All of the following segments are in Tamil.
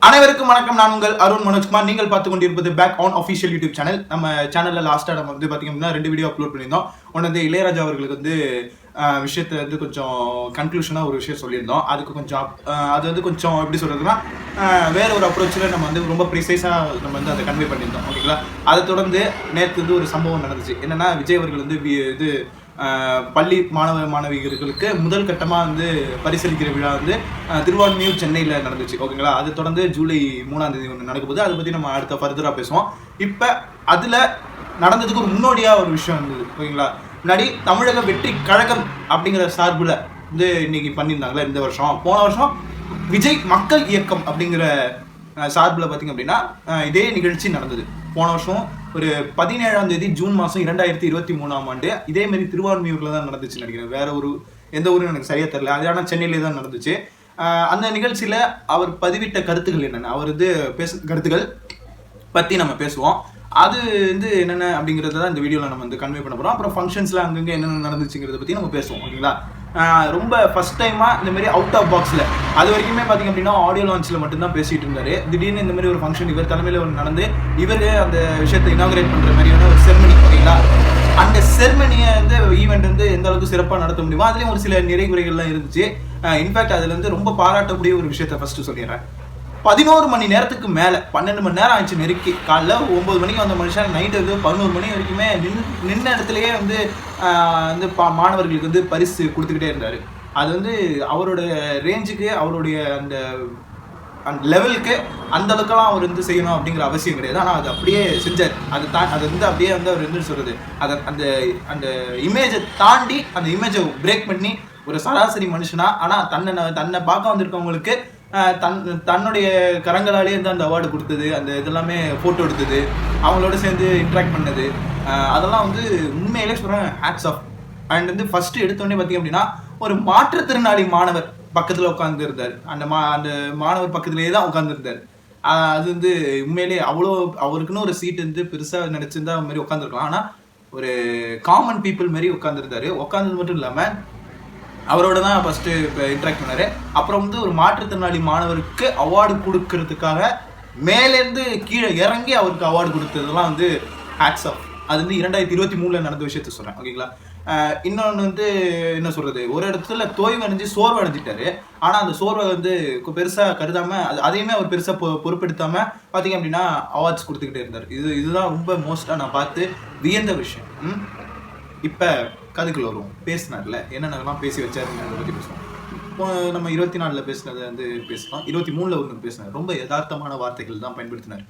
அனைவருக்கும் வணக்கம். நான் உங்கள் அருண் மனோஜ்குமார். நீங்கள் பார்த்து கொண்டிருப்பது back on official YouTube channel. நம்ம சேனல்ல லாஸ்டா நம்ம வந்து பாத்தீங்கன்னா 2 வீடியோ அப்லோட் பண்ணியிருந்தோம். ஒன்று வந்து இளையராஜா அவர்களுக்கு வந்து விஷயத்தை வந்து கொஞ்சம் கன்க்ளூஷனா ஒரு விஷயம் சொல்லியிருந்தோம். அதுக்கு கொஞ்சம் அது வந்து கொஞ்சம் எப்படி சொல்றதுன்னா வேற ஒரு அப்ரோச்சில் நம்ம வந்து ரொம்ப ப்ரிசைஸா நம்ம வந்து அதை கன்வே பண்ணியிருந்தோம். ஓகேங்களா? அதை தொடர்ந்து நேற்று வந்து ஒரு சம்பவம் நடந்துச்சு. என்னன்னா, விஜய் அவர்கள் வந்து இது பள்ளி மாணவிகளுக்கு முதல் கட்டமாக வந்து பரிசளிக்கிற விழா வந்து திருவான்மியூர் சென்னையில் நடந்துச்சு. ஓகேங்களா? அது தொடர்ந்து ஜூலை 3ஆம் தேதி ஒன்று நடக்கும்போது அதை பற்றி நம்ம அடுத்த ஃபர்தராக பேசுவோம். இப்போ அதில் நடந்ததுக்கு ஒரு முன்னோடியாக ஒரு விஷயம் இருந்தது. ஓகேங்களா? முன்னாடி தமிழக வெற்றி கழகம் அப்படிங்கிற சார்பில் வந்து இன்னைக்கு பண்ணியிருந்தாங்களே இந்த வருஷம். போன வருஷம் விஜய் மக்கள் இயக்கம் அப்படிங்கிற சார்பில் பார்த்தீங்க அப்படின்னா இதே நிகழ்ச்சி நடந்தது. போன வருஷம் ஒரு 17ஆம் தேதி ஜூன் மாதம் 2023 இதே மாதிரி திருவான்மியூர்ல தான் நடந்துச்சு நினைக்கிறேன். வேற ஒரு எந்த ஊரும் எனக்கு சரியா தெரியல. அது ஆனால் சென்னையிலே தான் நடந்துச்சு. அந்த நிகழ்ச்சியில அவர் பதிவிட்ட கருத்துக்கள் என்னென்ன, அவர் வந்து கருத்துக்கள் பத்தி நம்ம பேசுவோம். அது வந்து என்னென்ன அப்படிங்கிறத தான் இந்த வீடியோவில் நம்ம வந்து கன்வே பண்ண போகிறோம். அப்புறம் ஃபங்க்ஷன்ஸ்ல அங்கங்கே என்னென்ன நடந்துச்சுங்கிறத பற்றி நம்ம பேசுவோம். ஓகேங்களா? ரொம்ப ஃபர்ஸ்ட் டைமாக இந்த மாதிரி அவுட் ஆஃப் பாக்ஸில், அது வரைக்குமே பார்த்தீங்க அப்படின்னா ஆடியோ லான்ச்சில் மட்டும்தான் பேசிட்டு இருந்தாரு. திடீர்னு இந்த மாதிரி ஒரு ஃபங்க்ஷன் இவர் தலைமையில் ஒரு நடந்து இவர் அந்த விஷயத்தை இனாகரேட் பண்ணுற மாதிரியான ஒரு செர்மனி. ஓகேங்களா? அந்த செர்மனியை வந்து ஈவெண்ட் வந்து எந்த அளவுக்கு சிறப்பாக நடத்த முடியுமோ அதுலேயும் ஒரு சில நிறைகுறைகள்லாம் இருந்துச்சு. இன்ஃபேக்ட் அதில் வந்து ரொம்ப பாராட்டக்கூடிய ஒரு விஷயத்த ஃபர்ஸ்ட் சொல்லிடுறேன். 11 மணி நேரத்துக்கு மேலே 12 மணி நேரம் ஆயிடுச்சு நெருக்கி. காலைல 9 மணிக்கு வந்த மனுஷன் நைட்டு வந்து 11 மணி வரைக்குமே நின்ன இடத்துலயே வந்து மாணவர்களுக்கு வந்து பரிசு கொடுத்துக்கிட்டே இருந்தார். அது வந்து அவரோட ரேஞ்சுக்கு, அவருடைய அந்த லெவலுக்கு அந்த அளவுக்குலாம் அவர் வந்து செய்யணும் அப்படிங்கிற அவசியம் கிடையாது. ஆனால் அது அப்படியே செஞ்சார். அது வந்து அப்படியே வந்து அவர் என்ன சொல்றது, அதை அந்த இமேஜை தாண்டி அந்த இமேஜை பிரேக் பண்ணி ஒரு சராசரி மனுஷனா, ஆனால் தன்னை பார்க்க வந்திருக்கவங்களுக்கு தன்னுடைய கரங்களாலேயே வந்து அந்த அவார்டு கொடுத்தது, அந்த இதெல்லாமே ஃபோட்டோ எடுத்தது, அவங்களோட சேர்ந்து இன்ட்ராக்ட் பண்ணது, அதெல்லாம் வந்து உண்மையிலே சொல்கிறேன் ஹேட்ஸ் ஆஃப். அண்ட் வந்து ஃபர்ஸ்ட் எடுத்தோடனே பார்த்தீங்க அப்படின்னா ஒரு மாற்றுத்திறனாளி மாணவர் பக்கத்தில் உட்காந்து இருந்தார். அந்த மாணவர் பக்கத்துலேயே தான் உட்காந்துருந்தார். அது வந்து உண்மையிலே அவ்வளோ அவருக்குன்னு ஒரு சீட் வந்து பெருசாக நினச்சிருந்தா அது மாதிரி உட்காந்துருக்கலாம். ஆனால் ஒரு காமன் பீப்புள் மாதிரி உட்காந்துருந்தாரு. உட்காந்தது மட்டும் இல்லாமல் அவரோட தான் ஃபர்ஸ்ட் இன்ட்ராக்ட் பண்ணாரு. அப்புறம் வந்து ஒரு மாற்றுத்திறனாளி மாணவருக்கு அவார்டு கொடுக்கறதுக்காக மேலேருந்து கீழே இறங்கி அவருக்கு அவார்டு கொடுத்ததெல்லாம் வந்து ஹேட்ஸ் ஆஃப். அது வந்து 2023 நடந்த விஷயத்த சொல்றேன். ஓகேங்களா? இன்னொன்று வந்து என்ன சொல்றது, ஒரு இடத்துல தோய்வு அடைஞ்சு சோர்வு அடைஞ்சிட்டாரு. ஆனால் அந்த சோர்வை வந்து பெருசாக கருதாம அதையுமே அவர் பெருசாக பொறுப்பெடுத்தாம பார்த்தீங்க அப்படின்னா அவார்ட்ஸ் கொடுத்துக்கிட்டே இருந்தார். இதுதான் ரொம்ப மோஸ்ட்டாக நான் பார்த்து வியந்த விஷயம். இப்போ கதைக்குள்ள வருவோம். பேசினார்ல, என்னென்னலாம் பேசி வச்சாருன்னு அதை பற்றி பேசுவோம். இப்போ நம்ம 24 பேசினதை வந்து பேசலாம். 23 ஒன்று பேசினார். ரொம்ப யதார்த்தமான வார்த்தைகள் தான் பயன்படுத்தினார்.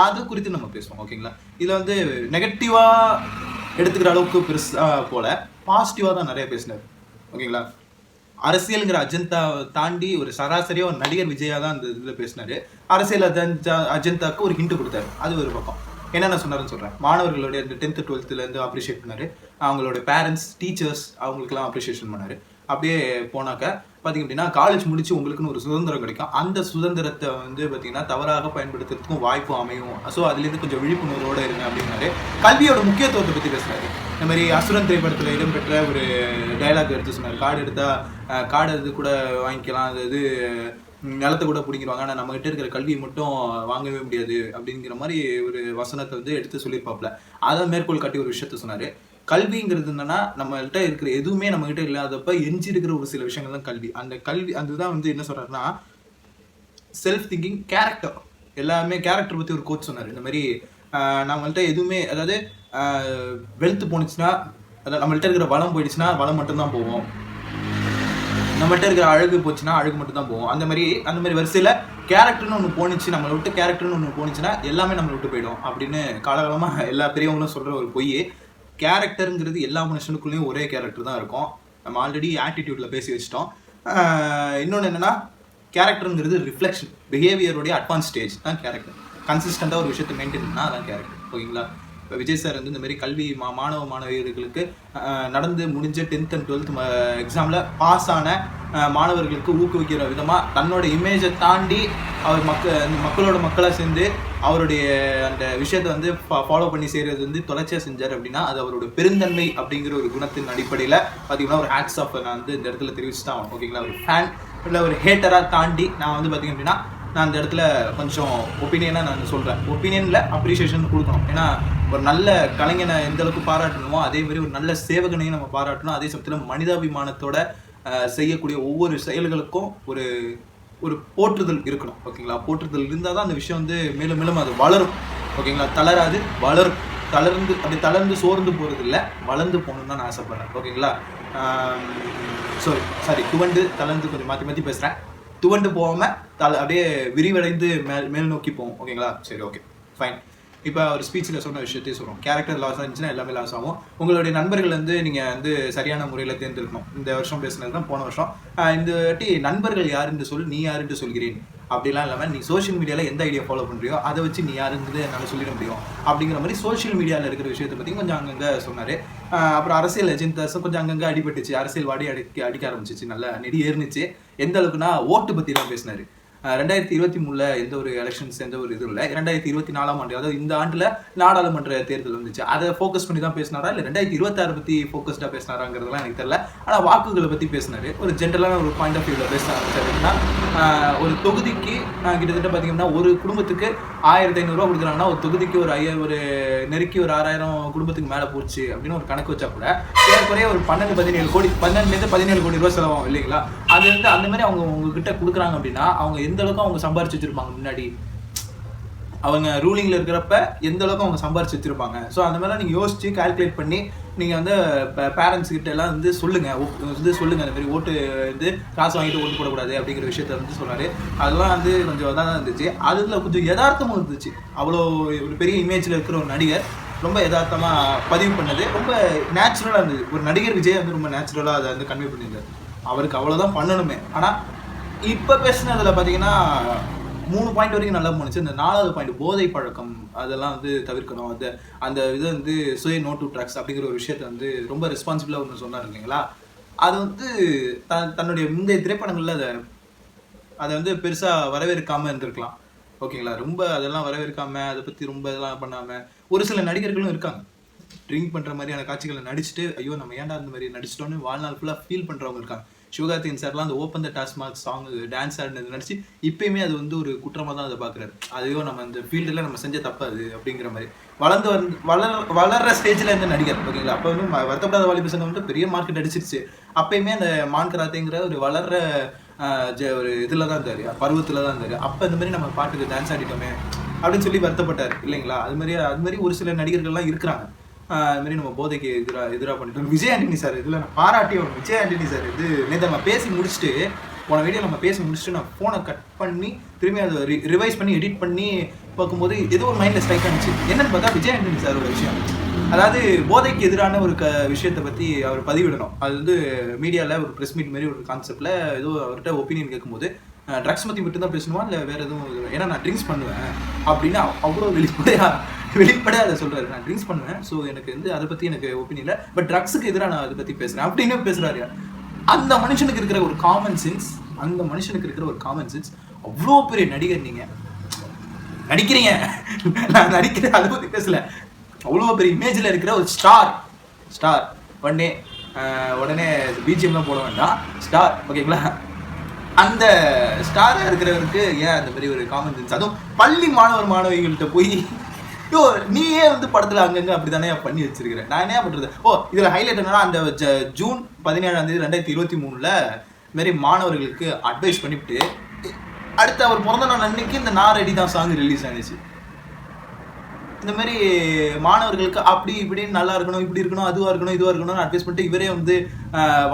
அது குறித்து நம்ம பேசுவோம். ஓகேங்களா? இதில் வந்து நெகட்டிவாக எடுத்துக்கிற அளவுக்கு பெருசாக போல பாசிட்டிவாக தான் நிறைய பேசினார். ஓகேங்களா? அரசியலுங்கிற அஜெண்டா தாண்டி ஒரு சராசரியாக ஒரு நடிகர் விஜயா தான் அந்த இதில் பேசினார். அரசியல் அஜெண்டாவுக்கு ஒரு ஹிண்ட் கொடுத்தாரு. அது ஒரு பக்கம். என்னென்ன சொன்னாருன்னு சொல்கிறேன். மாணவர்களுடைய இந்த 10th 12th அப்ரிஷியேட் பண்ணார். அவங்களோட பேரண்ட்ஸ், டீச்சர்ஸ் அவங்களுக்குலாம் அப்ரிஷியேஷன் பண்ணார். அப்படியே போனாக்க பார்த்தீங்க அப்படின்னா காலேஜ் முடிச்சு உங்களுக்குன்னு ஒரு சுதந்திரம் கிடைக்கும். அந்த சுதந்திரத்தை வந்து பார்த்தீங்கன்னா தவறாக பயன்படுத்துறதுக்கும் வாய்ப்பு அமையும். ஸோ அதுலேருந்து கொஞ்சம் விழிப்புணர்வோடு இருங்க அப்படின்னாரு. கல்வியோட முக்கியத்துவத்தை பற்றி பேசுனாரு. இந்த மாதிரி அசுரன் திரைப்படத்தில் இடம்பெற்ற ஒரு டைலாக் எடுத்து சொன்னார். கார்டு இது கூட வாங்கிக்கலாம், அது நிலத்தை கூட பிடிங்கிடுவாங்க, ஆனால் நம்மகிட்ட இருக்கிற கல்வியை மட்டும் வாங்கவே முடியாது அப்படிங்கிற மாதிரி ஒரு வசனத்தை வந்து எடுத்து சொல்லியிருப்பாப்ல. அதை மேற்கோள் காட்டி ஒரு விஷயத்த சொன்னார். கல்விங்கிறது என்னன்னா, நம்மள்கிட்ட இருக்கிற எதுவுமே நம்மகிட்ட இல்லாதப்ப எஞ்சி இருக்கிற ஒரு சில விஷயங்கள் தான் கல்வி. அந்த கல்வி அதுதான் வந்து என்ன சொல்றாருன்னா செல்ஃப் திங்கிங், கேரக்டர். எல்லாமே கேரக்டர் பற்றி ஒரு கோச் சொன்னார். இந்த மாதிரி நம்மள்கிட்ட எதுவுமே, அதாவது வெல்த் போனிச்சுன்னா, அதாவது நம்மள்கிட்ட இருக்கிற வளம் போயிடுச்சுன்னா வளம் மட்டும்தான் போவோம், நம்மகிட்ட இருக்கிற அழகு போச்சுன்னா அழகு மட்டும் தான் போகும். அந்த மாதிரி வரிசையில் கேரக்டர்னு ஒன்று போனிச்சு, நம்மளை விட்டு கேரக்டர்னு ஒன்று போனிச்சுன்னா எல்லாமே நம்மளை விட்டு போயிடும் அப்படின்னு காலகாலமாக எல்லா பெரியவங்களும் சொல்கிற ஒரு பொய். கேரக்டருங்கிறது எல்லா மனுஷனுக்குள்ளேயும் ஒரே கேரக்டர் தான் இருக்கும். நம்ம ஆல்ரெடி ஆட்டிடியூடில் பேசி வச்சிட்டோம். இன்னொன்று என்னென்னா, கேரக்டருங்கிறது ரிஃப்ளெக்ஷன், பிஹேவியருடைய அட்வான்ஸ் ஸ்டேஜ் தான் கேரக்டர். கன்சிஸ்டண்ட்டாக ஒரு விஷயத்தை மெயின்டைன் பண்ணால் அதான் கேரக்டர். ஓகேங்களா? இப்போ விஜய் சார் வந்து இந்த மாதிரி கல்வி மாணவிகளுக்கு நடந்து முடிஞ்ச 10th and 12th எக்ஸாமில் பாஸ் ஆன மாணவர்களுக்கு ஊக்குவிக்கிற விதமாக தன்னோட இமேஜை தாண்டி அவர் மக்களோட மக்களாக சேர்ந்து அவருடைய அந்த விஷயத்தை வந்து ஃபாலோ பண்ணி செய்கிறது வந்து தொடர்ச்சியாக செஞ்சார். அப்படின்னா அது அவரோட பெருந்தன்மை அப்படிங்கிற ஒரு குணத்தின் அடிப்படையில் பார்த்தீங்கன்னா ஒரு ஹேட்ஸ் ஆஃப் நான் வந்து இந்த இடத்துல தெரிவிச்சு தான். ஓகேங்களா? ஒரு ஃபேன் இல்லை ஒரு ஹேட்டராக தாண்டி நான் வந்து பார்த்தீங்க அப்படின்னா நான் அந்த இடத்துல கொஞ்சம் ஒப்பீனியனாக நான் சொல்கிறேன். ஒப்பீனியனில் அப்ரிஷியேஷன் கொடுக்கணும். ஏன்னா ஒரு நல்ல கலைஞனை எந்த அளவுக்கு பாராட்டணுமோ அதே மாதிரி ஒரு நல்ல சேவகனையும் நம்ம பாராட்டணும். அதே சமயத்தில் மனிதாபிமானத்தோட செய்யக்கூடிய ஒவ்வொரு செயல்களுக்கும் ஒரு ஒரு போற்றுதல் இருக்கணும். ஓகேங்களா? போற்றுதல் இருந்தால் தான் அந்த விஷயம் வந்து மேலும் மேலும் அது வளரும். ஓகேங்களா? தளராது, வளரும். தளர்ந்து சோர்ந்து போகிறது இல்லை, வளர்ந்து போகணுன்னு தான் நான் ஆசைப்படுறேன். ஓகேங்களா? சாரி துவண்டு தளர்ந்து கொஞ்சம் மாற்றி பேசுகிறேன். துவண்டு போகாமல் அப்படியே விரிவடைந்து மேல் நோக்கி போவோம். ஓகேங்களா? சரி, ஓகே, ஃபைன். இப்போ ஒரு ஸ்பீச்சில் சொன்ன விஷயத்தையும் சொல்கிறோம். கேரக்டர் லாஸ் இருந்துச்சுன்னா எல்லாமே லாஸ் ஆகும். உங்களுடைய நண்பர்கள் வந்து நீங்கள் வந்து சரியான முறையில் தேர்ந்தெடுக்கணும். இந்த வருஷம் பேசுனது தான் போன வருஷம். இந்த வாட்டி நண்பர்கள் யாருன்னு நீ யாருன்னு சொல்கிறேன் அப்படிலாம் இல்லாமல் நீ சோஷியல் மீடியாவில் எந்த ஐடியா ஃபாலோ பண்ணுறியோ அதை வச்சு நீ யாருங்கிறது என்னால் சொல்லிட முடியும் அப்படிங்கிற மாதிரி சோஷியல் மீடியாவில் இருக்கிற விஷயத்தை பற்றி கொஞ்சம் அங்கங்கே சொன்னார். அப்புறம் அரசியல் எஜெண்டாஸும் கொஞ்சம் அங்கங்கே அடிபட்டுச்சு. அரசியல் வாடி அடிக்க ஆரம்பிச்சிச்சு. நல்லா நெடி ஏறிச்சு. எந்த அளவுக்குன்னா ஓட்டு பற்றி தான் பேசினார். 2023 எந்த ஒரு எலெக்ஷன்ஸ் எந்த ஒரு இது இல்லை. 2024 ஆண்டு, அதாவது இந்த ஆண்டில் நாடாளுமன்ற தேர்தல் வந்துச்சு. அதை ஃபோக்கஸ் பண்ணி தான் பேசினாரா இல்லை 2026 பற்றி ஃபோக்கஸ்டாக பேசினாராங்கிறதுலாம் எனக்கு தெரியல. ஆனால் வாக்குகளை பற்றி பேசினார். ஒரு ஜென்ரலான ஒரு பாயிண்ட் ஆஃப் வியூவில் பேச ஆரம்பிச்சாருன்னா, ஒரு தொகுதிக்கு கிட்டத்தட்ட பார்த்தீங்கன்னா ஒரு குடும்பத்துக்கு 1500 ரூபா கொடுக்குறாங்கன்னா ஒரு தொகுதிக்கு ஒரு நெருக்கி ஒரு 6000 குடும்பத்துக்கு மேலே போச்சு அப்படின்னு ஒரு கணக்கு வச்சா கூட ஏற்கனவே ஒரு 12-17 கோடி ரூபா செலவாகும் இல்லைங்களா? அது வந்து அந்த மாதிரி அவங்க உங்ககிட்ட கொடுக்குறாங்க அப்படின்னா அவங்க எந்த அளவுக்கு அவங்க சம்பாரிச்சு வச்சிருப்பாங்க, முன்னாடி அவங்க ரூலிங்ல இருக்கிறப்ப எந்த அளவுக்கு அவங்க சம்பாரிச்சு வச்சிருப்பாங்க. ஸோ அந்த மாதிரிலாம் நீங்கள் யோசிச்சு கால்குலேட் பண்ணி நீங்கள் வந்து பேரண்ட்ஸ் கிட்ட எல்லாம் வந்து சொல்லுங்க அந்த மாதிரி ஓட்டு வந்து காசு வாங்கிட்டு ஓட்டு போடக்கூடாது அப்படிங்கிற விஷயத்த வந்து சொன்னாரு. அதெல்லாம் வந்து கொஞ்சம் இதாக தான் இருந்துச்சு. அதில் கொஞ்சம் யதார்த்தமும் இருந்துச்சு. அவ்வளோ ஒரு பெரிய இமேஜில் இருக்கிற ஒரு நடிகர் ரொம்ப யதார்த்தமாக பதிவு பண்ணது ரொம்ப நேச்சுரலாக இருந்தது. ஒரு நடிகர் விஜய் வந்து ரொம்ப நேச்சுரலாக அதை வந்து கன்வே பண்ணியிருந்தார். அவருக்கு அவ்வளோதான் பண்ணணுமே. ஆனால் இப்போ பேசுனதில் பார்த்தீங்கன்னா 3 பாயிண்ட் வரைக்கும் நல்லா போணுச்சு. இந்த 4வது பாயிண்ட் போதை பழக்கம் அதெல்லாம் வந்து தவிர்க்கணும். அந்த இது வந்து நோ டு ட்ரக்ஸ் அப்படிங்கிற ஒரு விஷயத்த வந்து ரொம்ப ரெஸ்பான்சிபிளாக ஒன்று சொன்னார் இல்லைங்களா? அது வந்து தன்னுடைய முந்தைய திரைப்படங்களில் அதை வந்து பெருசாக வரவேற்காமல் இருந்திருக்கலாம். ஓகேங்களா? ரொம்ப அதெல்லாம் வரவேற்காமல் அதை பற்றி ரொம்ப இதெல்லாம் பண்ணாமல் ஒரு சில நடிகர்களும் இருக்காங்க. ட்ரிங்க் பண்ணுற மாதிரியான காட்சிகளை நடிச்சுட்டு ஐயோ நம்ம ஏன்டா அந்த மாதிரி நடிச்சிட்டோன்னு வாழ்நாள் ஃபுல்லாக ஃபீல் பண்ணுறவங்க இருக்காங்க. சிவகார்த்திகேயன் சார்லாம் அந்த open the TASMAC song dance ஆடினது நினச்சி இப்பயுமே அது வந்து ஒரு குற்றமாக தான் அதை பார்க்குறாரு. அதையோ நம்ம இந்த ஃபீல்டில் நம்ம செஞ்ச தப்பு அது அப்படிங்கிற மாதிரி வளர்ற ஸ்டேஜில் இருந்த நடிகர். ஓகேங்களா? அப்போ வந்து வருத்தப்படாத வாலிப சங்கம் வந்து பெரிய மார்க்கெட் அடிச்சிருச்சு. அப்பயுமே அந்த மான் கராத்தேங்கிற ஒரு வளர்ற ஒரு இதில் தான் இருந்தார், பருவத்தில் தான் இருந்தார். அப்போ இந்த மாதிரி நம்ம பாட்டுக்கு டான்ஸ் ஆடிட்டோமே அப்படின்னு சொல்லி வருத்தப்பட்டார் இல்லைங்களா? அது மாதிரி ஒரு சில நடிகர்கள்லாம் இருக்கிறாங்க. அது மாதிரி நம்ம போதைக்கு எதிராக பண்ணிட்டோம். விஜய் ஆண்டனி சார் இதில் நான் பாராட்டியோம். விஜய் ஆண்டனி சார் இது நேற்று நம்ம பேசி முடிச்சுட்டு போன வீடியோ நம்ம பேசி முடிச்சுட்டு நான் ஃபோனை கட் பண்ணி திரும்பி அதை ரிவைஸ் பண்ணி எடிட் பண்ணி பார்க்கும்போது ஏதோ ஒரு மைண்டில் ஸ்ட்ரைக் ஆனிச்சு. என்னன்னு பார்த்தா விஜய் ஆண்டனி சாரோட விஷயம், அதாவது போதைக்கு எதிரான ஒரு விஷயத்தை பற்றி அவர் பதிவிடணும். அது வந்து மீடியாவில் ஒரு ப்ரெஸ் மீட் மாதிரி ஒரு கான்செப்டில் ஏதோ அவர்கிட்ட ஒப்பீனியன் கேட்கும்போது ட்ரக்ஸ் பற்றி மட்டும் தான் பேசணுமா இல்லை வேறு எதுவும், ஏன்னா நான் ட்ரிங்க்ஸ் பண்ணுவேன் அப்படின்னு அவ்வளோ வெளிப்படையாக அதை சொல்கிறாரு. நான் ட்ரிங்க்ஸ் பண்ணுவேன், ஸோ எனக்கு வந்து அதை பற்றி எனக்கு ஒப்பீனியன் இல்லை, பட் ட்ரக்ஸுக்கு எதிராக நான் அதை பற்றி பேசுகிறேன் அப்படின்னு பேசுகிறாரு. அந்த மனுஷனுக்கு இருக்கிற ஒரு காமன் சென்ஸ் அவ்வளோ பெரிய நடிகர். நீங்கள் நடிக்கிறீங்க, நான் நடிக்கிறேன் அதை பற்றி பேசல. அவ்வளோ பெரிய இமேஜில் இருக்கிற ஒரு ஸ்டார் உடனே பிஜிஎம்லாம் போட வேண்டாம், ஸ்டார். ஓகேங்களா? அந்த ஸ்டாராக இருக்கிறவருக்கு ஏன் அந்த மாதிரி ஒரு காமன் சென்ஸ், அதுவும் பள்ளி மாணவிகள்கிட்ட போய் நீயே வந்து படத்தில் அங்கங்கே அப்படி தானே பண்ணி வச்சிருக்கிறேன், நான் என்ன பண்ணுறது? இதில் ஹைலைட் என்னன்னா அந்த ஜூன் 17 2023 இது மாதிரி மாணவர்களுக்கு அட்வைஸ் பண்ணிவிட்டு அடுத்து அவர் பிறந்த நாள் அன்னைக்கு இந்த நான் ரெடி தான் சாங் ரிலீஸ் ஆனிச்சு. இந்த மாதிரி மாணவர்களுக்கு அப்படி இப்படின்னு நல்லா இருக்கணும், இப்படி இருக்கணும், அதுவாக இருக்கணும், இதுவாக இருக்கணும்னு அட்வைஸ் பண்ணிட்டு இவரே வந்து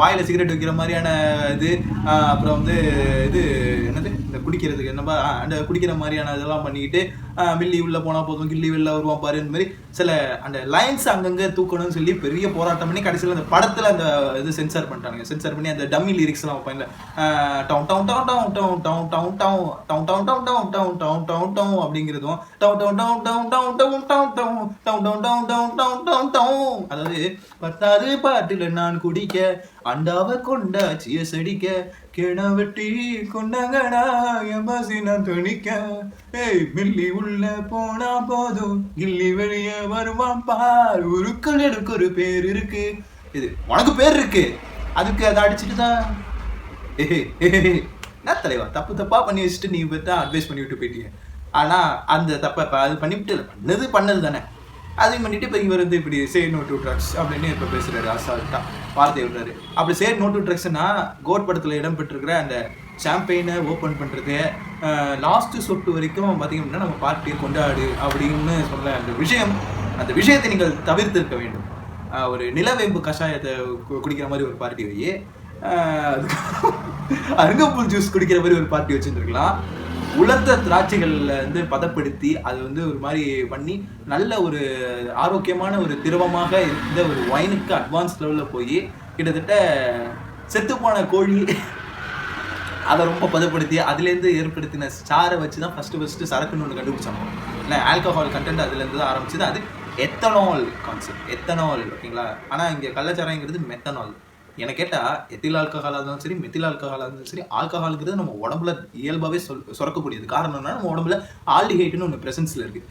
வாயில் சிகரெட் வைக்கிற மாதிரியான இது, அப்புறம் வந்து இது என்னது இந்த குடிக்கிறதுக்கு என்னப்பா அந்த குடிக்கிற மாதிரியான இதெல்லாம் பண்ணிக்கிட்டு மில்லி உள்ளே போனால் போதும் கில்லி வெளில வருவான் பாரு, இந்த மாதிரி சில அந்த லைன்ஸ் அங்கங்கே தூக்கணும்னு சொல்லி பெரிய போராட்டம் பண்ணி கடைசியில் அந்த படத்தில் அந்த இது சென்சார் பண்ணிட்டானுங்க. சென்சார் பண்ணி அந்த டம்மி லிரிக்ஸ்லாம் வைப்பாங்க, down down down down down down down down down down down down down down down அப்படிங்கிறதும் down down down down down down down down down down down down down down down. அதாவது 10வது பாட்டில் நான் குடிக்க அண்டாவை கொண்டாச்சிய செடிக்க கிணவெட்டி கொண்டாங்கடா எம்பாசி நான் துணிக்க, ஏய் மில்லி உள்ள போனா போதும் கில்லி வெளியே வருவான் பார், உருக்கள் எனக்கு ஒரு பேர் இருக்கு, இது உனக்கு பேர் இருக்கு, அதுக்கு அதை அடிச்சுட்டு தான் என்ன தலைவா தப்பா பண்ணி வச்சுட்டு நீ தான் அட்வைஸ் பண்ணி விட்டு போயிட்டீங்க. ஆனால் அந்த தப்பை அது பண்ணிவிட்டு பண்ணது தானே அதையும் பண்ணிட்டு இப்போ இவர் வந்து இப்படி சே நோ டு ட்ரக்ஸ் அப்படின்னு இப்போ பேசுகிறாரு. அசால்ட்டா வார்த்தை விடுறாரு. அப்படி சே நோ டு ட்ரக்ஸ்னா கோட் படத்தில் இடம்பெற்றிருக்கிற அந்த சாம்பெயினை ஓப்பன் பண்ணுறது லாஸ்ட்டு சொட்டு வரைக்கும் பார்த்தீங்கன்னா நம்ம பார்ட்டியை கொண்டாடு அப்படின்னு சொல்ல அந்த விஷயத்தை நீங்கள் தவிர்த்திருக்க வேண்டும். ஒரு நிலவேம்பு கஷாயத்தை குடிக்கிற மாதிரி ஒரு பார்ட்டி வையே, அருங்கம்புல் ஜூஸ் குடிக்கிற மாதிரி ஒரு பார்ட்டி வச்சுருந்துருக்கலாம். உலர்ந்த திராட்சைகளில் வந்து பதப்படுத்தி அது வந்து ஒரு மாதிரி பண்ணி நல்ல ஒரு ஆரோக்கியமான ஒரு திரவமாக இருந்த ஒரு ஒயினுக்கு அட்வான்ஸ் லெவலில் போய் கிட்டத்தட்ட செத்துப்போன கோழி அதை ரொம்ப பதப்படுத்தி அதுலேருந்து ஏற்படுத்தின சாரை வச்சு தான் ஃபஸ்ட்டு சரக்குன்னு ஒன்று கண்டுபிடிச்சாங்க. இல்லை ஆல்கஹால் கண்டென்ட் அதுலேருந்து தான் ஆரம்பிச்சது. அது எத்தனால் கான்செப்ட், எத்தனால் ஓகேங்களா. ஆனால் இங்கே கள்ளச்சாராயங்கிறது மெத்தனால். எனக்கு கேட்டால் எத்தில் ஆல்கஹாலாக இருந்தாலும் சரி மெத்தில் ஆல்கஹாலாக இருந்தாலும் சரி, ஆல்கஹாலுங்கிறது நம்ம உடம்புல இயல்பாகவே சுரக்கக்கூடியது. காரணம் என்னன்னா நம்ம உடம்புல ஆல்டிஹைட்னு ஒன்று ப்ரெசன்ஸில் இருக்குது.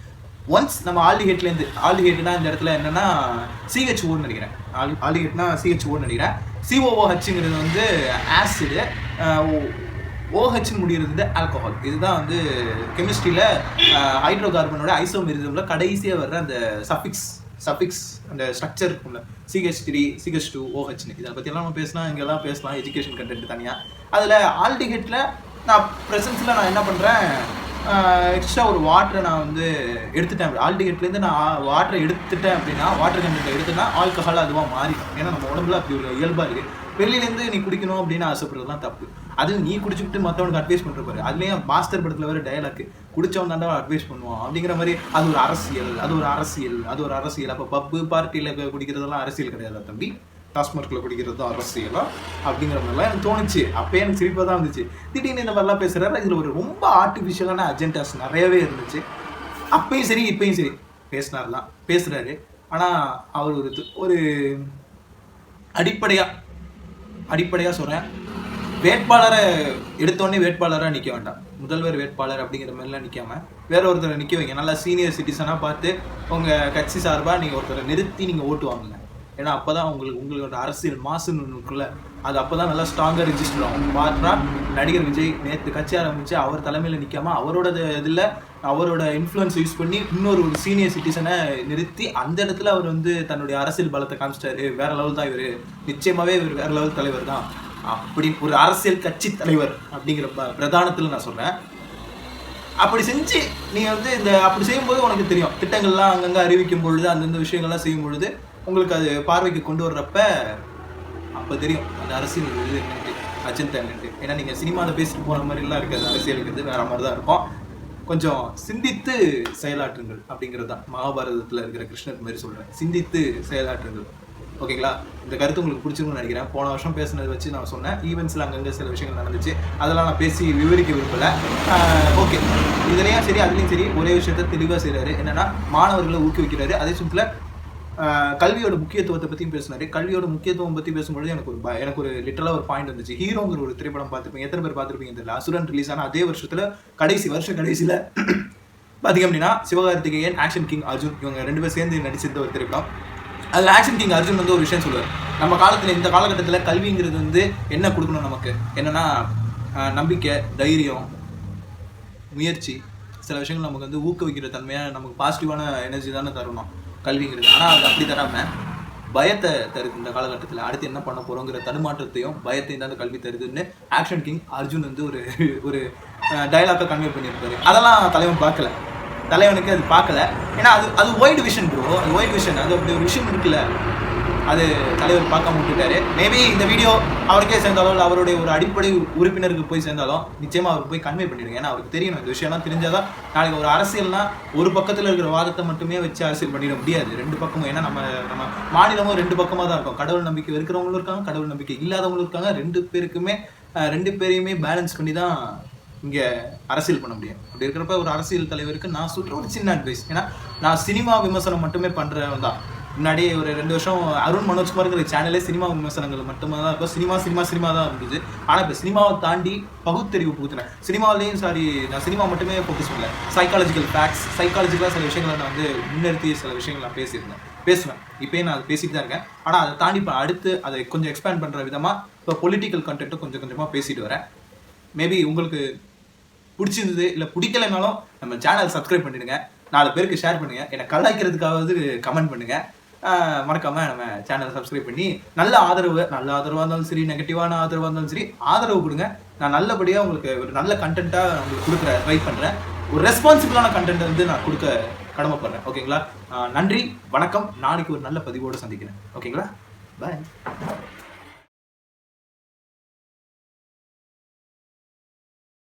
ஒன்ஸ் நம்ம ஆல்டிஹைட்னா இந்த இடத்துல என்னன்னா சிஹெச்ஓன்னு நினைக்கிறேன். ஆல்டிஹைட்னா சிஹெச்ஓன்னு நினைக்கிறேன். சிஓஓஹெச்ங்கிறது வந்து ஆசிடு, ஓஹெச்னு முடிகிறது ஆல்கஹால். இதுதான் வந்து கெமிஸ்ட்ரியில் ஹைட்ரோ கார்பனோட ஐசோமெரிசமில் கடைசியாக வர்ற அந்த சஃபிக்ஸ் அந்த ஸ்ட்ரக்சர் இருக்கும்ல, CH3 CH2 OHன்னு. இதை பற்றியெல்லாம் நம்ம பேசலாம், இங்கெல்லாம் பேசலாம், எஜுகேஷன் கண்டென்ட் தனியாக. அதில் ஆல்டிஹைட்டில் நான் ப்ரெசன்ஸில் நான் என்ன பண்ணுறேன், எக்ஸ்ட்ரா ஒரு வாட்டரை நான் வந்து எடுத்துட்டேன். ஆல்டிஹைட்லேருந்து நான் வாட்டரை எடுத்துட்டேன் அப்படின்னா, வாட்டர் கண்டென்ட் எடுத்துனா ஆல்கஹால் அதுவாக மாறிடும். ஏன்னா நம்ம உடம்புல அப்படி ஒரு இயல்பாக இருக்குது. வெளியிலேருந்து நீ குடிக்கணும் அப்படின்னு ஆசைப்படுறதுலாம் தப்பு. அது நீ குடிச்சுக்கிட்டு மற்றவனுக்கு அட்வைஸ் பண்ணுற பாரு. அதுலேயும் மாஸ்டர் படத்தில் வேறு டயலாக், குடிச்சவன் தாண்டா அட்வைஸ் பண்ணுவான் அப்படிங்கிற மாதிரி. அது ஒரு அரசியல். அப்போ பப்பு பார்ட்டியில் குடிக்கிறதெல்லாம் அரசியல் கிடையாது தம்பி, டாஸ்மார்க்கில் குடிக்கிறது தான் அரசியலா அப்படிங்கிற மாதிரிலாம் எனக்கு தோணுச்சு. அப்போயே எனக்கு சிரிப்பாக தான் இருந்துச்சு. திடீர்னு இந்த மாதிரிலாம் பேசுகிறாரு. இதில் ஒரு ரொம்ப ஆர்டிஃபிஷியலான அஜெண்டாஸ் நிறையவே இருந்துச்சு. அப்பயும் சரி இப்பயும் சரி பேசுகிறாரு. ஆனால் அவர் ஒரு அடிப்படையாக சொல்கிறேன், வேட்பாளரை எடுத்தோடனே வேட்பாளராக நிற்க வேண்டாம். முதல்வர் வேட்பாளர் அப்படிங்கிற மாதிரிலாம் நிற்காம வேற ஒருத்தரை நிற்க வைங்க. நல்லா சீனியர் சிட்டிசனாக பார்த்து உங்கள் கட்சி சார்பாக நீங்கள் ஒருத்தரை நிறுத்தி நீங்கள் ஓட்டு வாங்குங்க. ஏன்னா அப்போ தான் உங்களோட அரசியல் மாசுன்னு ஒன்று இருக்குல்ல, அது அப்போ தான் நல்லா ஸ்ட்ராங்காக ரிஜிஸ்டர் ஆகும். பார்த்தா நடிகர் விஜய் நேற்று கட்சி ஆரம்பித்து அவர் தலைமையில் நிற்காமல் அவரோட இதில் அவரோட இன்ஃப்ளூயன்ஸ் யூஸ் பண்ணி இன்னொரு சீனியர் சிட்டிசனை நிறுத்தி அந்த இடத்துல அவர் வந்து தன்னுடைய அரசியல் பலத்தை காமிச்சிட்டாரு. வேற லெவல் தான் இவர், நிச்சயமாகவே இவர் வேற லெவல் தலைவர் தான் அப்படி ஒரு அரசியல் கட்சி தலைவர் அப்படிங்கிற பிரதானத்தில் நான் சொல்கிறேன். அப்படி செஞ்சு நீங்கள் வந்து அப்படி செய்யும்போது உனக்கு தெரியும், திட்டங்கள்லாம் அங்கங்கே அறிவிக்கும் பொழுது அந்தந்த விஷயங்கள்லாம் செய்யும் பொழுது உங்களுக்கு அது பார்வைக்கு கொண்டு வர்றப்ப அப்போ தெரியும் அந்த அரசியல் இது என்னன்ட்டு, அஜெண்டா என்னன்ட்டு. ஏன்னா நீங்கள் சினிமாவில் பேசிட்டு போகிற மாதிரிலாம் இருக்காது, அரசியலுங்கிறது வேற மாதிரி தான் இருக்கும். கொஞ்சம் சிந்தித்து செயலாற்றுங்கள் அப்படிங்கிறது தான் மகாபாரதத்தில் இருக்கிற கிருஷ்ணர் மாதிரி சொல்கிறேன். சிந்தித்து செயலாற்றுங்கள். ஓகேங்களா? இந்த கருத்து உங்களுக்கு பிடிச்சிருக்குன்னு நினைக்கிறேன். போன வருஷம் பேசுனதை வச்சு நான் சொன்னேன், ஈவெண்ட்ஸில் அங்கங்கே சில விஷயங்கள் நடந்துச்சு, அதெல்லாம் நான் பேசி விவரிக்க விரும்பலை. ஓகே, இதுலேயும் சரி அதுலேயும் சரி ஒரே விஷயத்த தெளிவாக செய்கிறாரு. என்னென்னா மாணவர்களை ஊக்குவிக்கிறாரு. அதே சமயத்தில் கல்வியோட முக்கியத்துவத்தை பற்றியும் பேசினார். கல்வியோட முக்கியத்துவம் பற்றி பேசும்பொழுது எனக்கு ஒரு லிட்டரலாக ஒரு பாயிண்ட் வந்துச்சு. ஹீரோங்கிற ஒரு திரைப்படம் பார்த்துருப்பீங்க, எத்தனை பேர் பார்த்துருப்பீங்க தெரியல. அசுரன் ரிலீஸ் ஆனால் அதே வருஷத்தில் கடைசியில் பார்த்திங்க அப்படின்னா சிவகார்த்திகேயன், ஆக்ஷன் கிங் அர்ஜுன், இவங்க 2 பேர் சேர்ந்து நடிச்சிருந்த ஒரு திரைப்படம். அதில் ஆக்ஷன் கிங் அர்ஜுன் வந்து ஒரு விஷயம் சொல்லுவார், நம்ம காலத்தில் இந்த காலகட்டத்தில் கல்விங்கிறது வந்து என்ன கொடுக்கணும் நமக்கு, என்னென்னா நம்பிக்கை, தைரியம், முயற்சி, சில விஷயங்கள் நமக்கு வந்து ஊக்குவிக்கிற தன்மையாக நமக்கு பாசிட்டிவான எனர்ஜி தானே தரணும் கல்விங்கிறது. ஆனால் அது அப்படி தராமல் பயத்தை தருது இந்த காலகட்டத்தில். அடுத்து என்ன பண்ண போகிறோங்கிற தடுமாற்றத்தையும் பயத்தையும் தான் அந்த கல்வி தருதுன்னு ஆக்ஷன் கிங் அர்ஜுன் வந்து ஒரு டைலாக்கை கன்வே பண்ணியிருப்பாரு. அதெல்லாம் தலைவன் பார்க்கல, தலைவனுக்கு அது பார்க்கல. ஏன்னா அது ஒயிட் விஷன் ப்ரோ, அது ஒயிட் விஷன், அது அப்படி ஒரு விஷயம் இருக்குல்ல, அது தலைவர் பார்க்காம விட்டுட்டாரு. மேபி இந்த வீடியோ அவருக்கே சேர்ந்தாலும் இல்லை அவருடைய ஒரு அடிப்படை உறுப்பினருக்கு போய் சேர்ந்தாலும் நிச்சயமாக அவருக்கு போய் கன்வே பண்ணிடுங்க. ஏன்னா அவருக்கு தெரியணும் இந்த விஷயம்லாம் தெரிஞ்சாதான் நாளைக்கு ஒரு அரசியல்னா ஒரு பக்கத்தில் இருக்கிற வாதத்தை மட்டுமே வச்சு அரசியல் பண்ணிட முடியாது, 2 பக்கமும். ஏன்னா நம்ம மாநிலமும் 2 பக்கமாக தான் இருக்கும். கடவுள் நம்பிக்கை இருக்கிறவங்களும் இருக்காங்க, கடவுள் நம்பிக்கை இல்லாதவங்களும் இருக்காங்க. 2 பேரையுமே பேலன்ஸ் பண்ணி தான் இங்கே அரசியல் பண்ண முடியும். அப்படி இருக்கிறப்ப ஒரு அரசியல் தலைவருக்கு நான் சொல்கிற ஒரு சின்ன அட்வைஸ், ஏன்னா நான் சினிமா விமர்சனம் மட்டுமே பண்ணுறவன் தான். முன்னாடியே ஒரு 2 வருஷம் அருண் மனோஜ்குமார்ங்கிற சேனலே சினிமா விமர்சனங்கள் மட்டுமே தான் இருக்கும். சினிமா தான் இருந்துச்சு. ஆனால் இப்போ சினிமாவை தாண்டி பகுத்தறிவு புகுத்தினேன். சினிமாவிலையும் நான் சினிமா மட்டுமே ஃபோக்கஸ் பண்ணல, சைக்காலஜிக்கலாக சில விஷயங்களை நான் வந்து முன்னிறுத்தி சில விஷயங்கள் நான் பேசுவேன். இப்போயே நான் அதை பேசிட்டு தான் இருக்கேன். ஆனால் அதை தாண்டி இப்போ அடுத்து அதை கொஞ்சம் எக்ஸ்பேண்ட் பண்ணுற விதமாக இப்போ பொலிட்டிக்கல் கண்டென்ட்டும் கொஞ்சம் கொஞ்சமாக பேசிட்டு வரேன். மேபி உங்களுக்கு பிடிச்சிருந்தது இல்லை பிடிக்கலைனாலும் நம்ம சேனல் சப்ஸ்கிரைப் பண்ணிடுங்க, 4 பேருக்கு ஷேர் பண்ணுங்க, என்னை கலாய்க்கிறதுக்காவது கமெண்ட் பண்ணுங்க. மறக்காம நம்ம சேனலை சப்ஸ்கிரைப் பண்ணி நல்ல ஆதரவாக இருந்தாலும் சரி, நெகட்டிவான ஆதரவாக இருந்தாலும் சரி ஆதரவு கொடுங்க. நான் நல்லபடியாக உங்களுக்கு ஒரு நல்ல கண்டென்ட்டாக உங்களுக்கு கொடுக்குற ட்ரை பண்ணுறேன். ஒரு ரெஸ்பான்சிபிளான கண்டென்ட் வந்து நான் கொடுக்க கடமைப்படுறேன். ஓகேங்களா? நன்றி, வணக்கம். நாளைக்கு ஒரு நல்ல பதிவோடு சந்திக்கிறேன். ஓகேங்களா? பாய்.